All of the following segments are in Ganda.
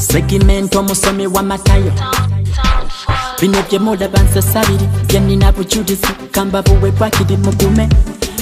Segimento musomi wa matayo bino byemuda bansasabiri byenina bujulizi kamba buwe bwakiri mugume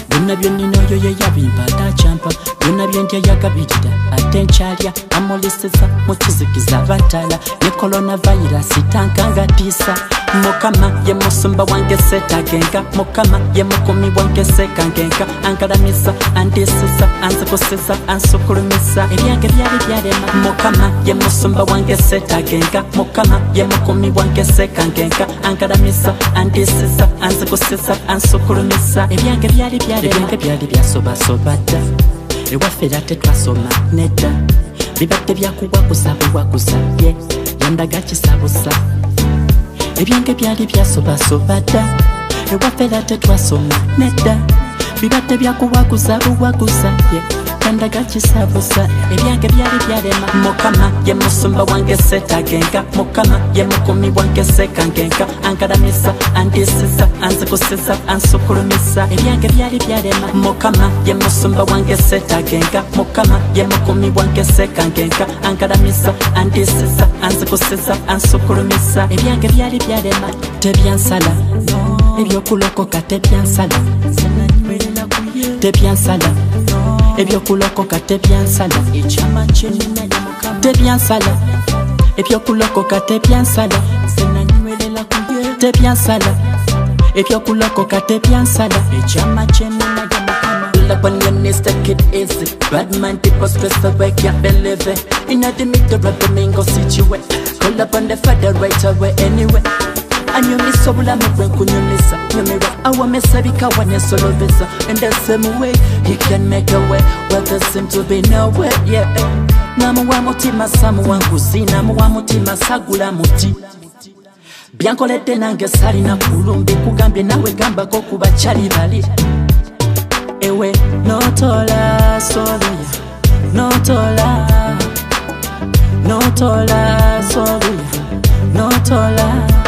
byonna byonnina oyo yeyabimba atacampa byonna byendya yagabirira ate nkyalya amulisisa mu kizikiza batala ne coronavirus tankanga tiisa mukama ye musumba wange setagenga mukama ye mukumi wange sekangenga angalamisa andisisa anzikusisa ansukulumisa ebyange byali byalema mukama ye musumba wange setagenga mukama ye mukumi wange sekangenga angalamisa andisisa anzikusisa ansukulumisa ebyange byali byasobasobata ewaffe era tetwasoma nedda bibadde byakuwaguza buwaguza ye yandaga kisabusa ebyange byali byasobasobata ewaffe era tetwasoma nedda bibadde byakuwaguza buwaguza ye yandaga kisabusa ebyange byali byalema mukama ye musumba wange setagenga mukama ye mukumi wange sekangenga angalamisa andisisa anzikusisa ansukulumisa ebyange byali byalema mukama ye musumba wange setagenga mukama ye mukumi wange sekangenga angalamisa andisisa anzikusisa ansukulumisa ebyange byali byalema tebyansala ebyokulokoka tebyansala tebyansala ebyokulokoka tebyansala tebyansala ebyokulokoka tebyansala tebyansala ebyokulokoka tebyansala ekyama kyenina love when you miss the kid easy bad mind people stress away can't believe it in the middle of the mingo situation call up on the father right away anyway anyumisa obulamu bwenkunyumisa nyumira awamesabika wanesolobeza in the same way he can make a way where there seem to be no way yeah namuwa mutima samuwa nguzi namuwa mutima sagula muti byankoledde nange salina kulumbi kugambye nawe gambako ku bakyali bali ewe notola soluya notola soluya notola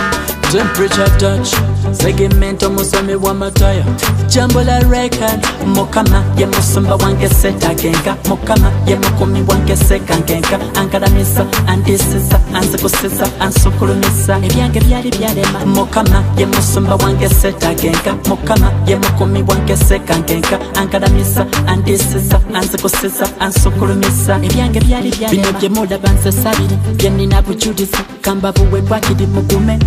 temperature touch segimento musomi wa mataya jambo la record mukama ye musumba wange setagenga mukama ye mukumi wange sekangenga angalamisa andisisa anzikusisa ansukulumisa ebyange byali byalema mukama ye musumba wange setagenga mukama ye mukumi wange sekangenga angalamisa andisisa anzikusisa ansukulumisa ebyange byali byalema bino byemuda bansasabiri byenina bujulizi kamba buwe bwakiri mugume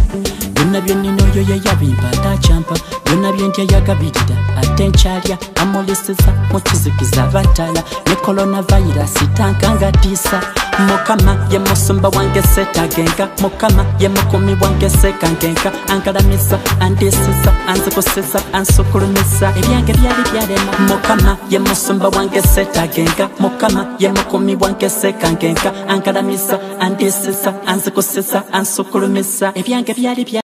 byonna byonnina oyo yeyabimba atacampa byonna byendya yagabirira ate nkyalya amulisisa mu kizikiza batala ne coronavirus tankanga tiisa mukama ye musumba wange setagenga mukama ye mukumi wange sekangenga angalamisa andisisa anzikusisa ansukulumisa ebyange byali byalema mukama ye musumba wange setagenga mukama ye mukumi wange sekangenga angalamisa andisisa anzikusisa ansukulumisa ebyange byali